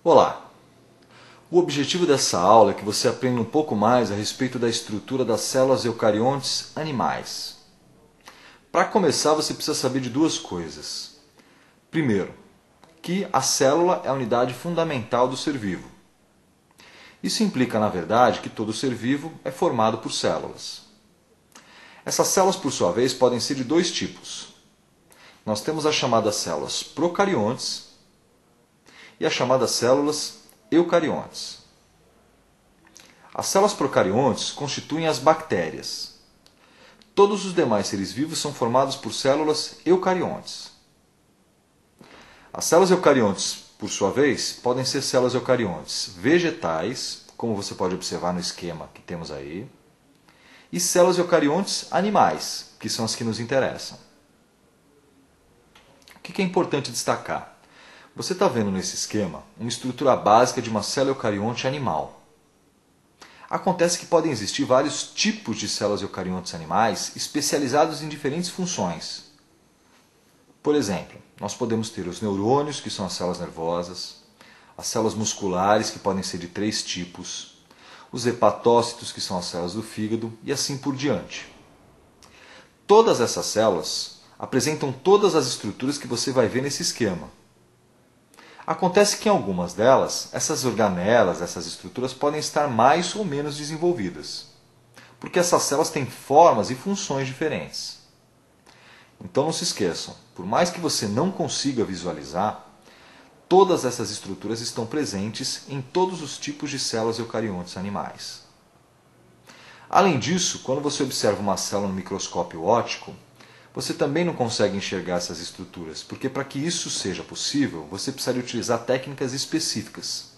Olá! O objetivo dessa aula é que você aprenda um pouco mais a respeito da estrutura das células eucariontes animais. Para começar, você precisa saber de duas coisas. Primeiro, que a célula é a unidade fundamental do ser vivo. Isso implica, na verdade, que todo ser vivo é formado por células. Essas células, por sua vez, podem ser de dois tipos. Nós temos as chamadas células procariontes e as chamadas células eucariontes. As células procariontes constituem as bactérias. Todos os demais seres vivos são formados por células eucariontes. As células eucariontes, por sua vez, podem ser células eucariontes vegetais, como você pode observar no esquema que temos aí, e células eucariontes animais, que são as que nos interessam. O que é importante destacar? Você está vendo nesse esquema uma estrutura básica de uma célula eucarionte animal. Acontece que podem existir vários tipos de células eucariontes animais especializados em diferentes funções. Por exemplo, nós podemos ter os neurônios, que são as células nervosas, as células musculares, que podem ser de três tipos, os hepatócitos, que são as células do fígado, e assim por diante. Todas essas células apresentam todas as estruturas que você vai ver nesse esquema. Acontece que em algumas delas, essas organelas, essas estruturas podem estar mais ou menos desenvolvidas, porque essas células têm formas e funções diferentes. Então não se esqueçam, por mais que você não consiga visualizar, todas essas estruturas estão presentes em todos os tipos de células eucariontes animais. Além disso, quando você observa uma célula no microscópio óptico, você também não consegue enxergar essas estruturas, porque para que isso seja possível, você precisaria utilizar técnicas específicas.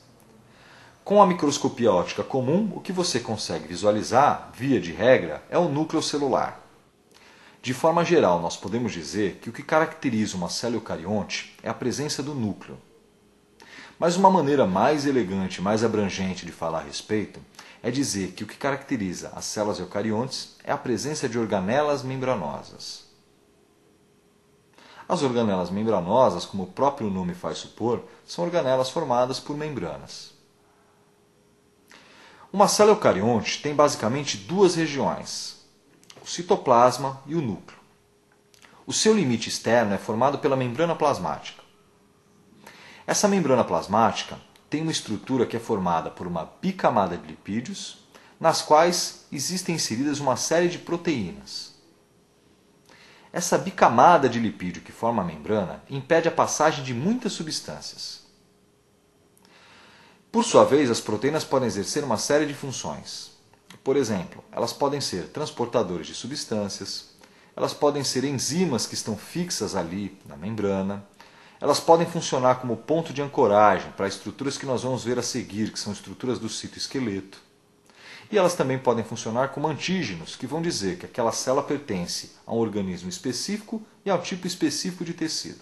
Com a microscopia óptica comum, o que você consegue visualizar, via de regra, é o núcleo celular. De forma geral, nós podemos dizer que o que caracteriza uma célula eucarionte é a presença do núcleo. Mas uma maneira mais elegante, mais abrangente de falar a respeito, é dizer que o que caracteriza as células eucariontes é a presença de organelas membranosas. As organelas membranosas, como o próprio nome faz supor, são organelas formadas por membranas. Uma célula eucarionte tem basicamente duas regiões, o citoplasma e o núcleo. O seu limite externo é formado pela membrana plasmática. Essa membrana plasmática tem uma estrutura que é formada por uma bicamada de lipídios, nas quais existem inseridas uma série de proteínas. Essa bicamada de lipídio que forma a membrana impede a passagem de muitas substâncias. Por sua vez, as proteínas podem exercer uma série de funções. Por exemplo, elas podem ser transportadores de substâncias, elas podem ser enzimas que estão fixas ali na membrana, elas podem funcionar como ponto de ancoragem para estruturas que nós vamos ver a seguir, que são estruturas do citoesqueleto. E elas também podem funcionar como antígenos, que vão dizer que aquela célula pertence a um organismo específico e a um tipo específico de tecido.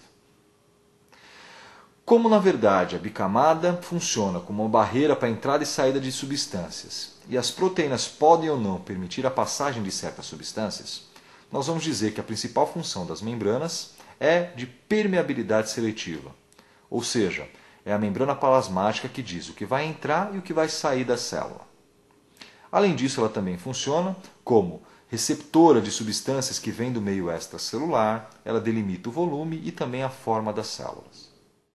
Como, na verdade, a bicamada funciona como uma barreira para a entrada e saída de substâncias, e as proteínas podem ou não permitir a passagem de certas substâncias, nós vamos dizer que a principal função das membranas é de permeabilidade seletiva, ou seja, é a membrana plasmática que diz o que vai entrar e o que vai sair da célula. Além disso, ela também funciona como receptora de substâncias que vêm do meio extracelular, ela delimita o volume e também a forma das células.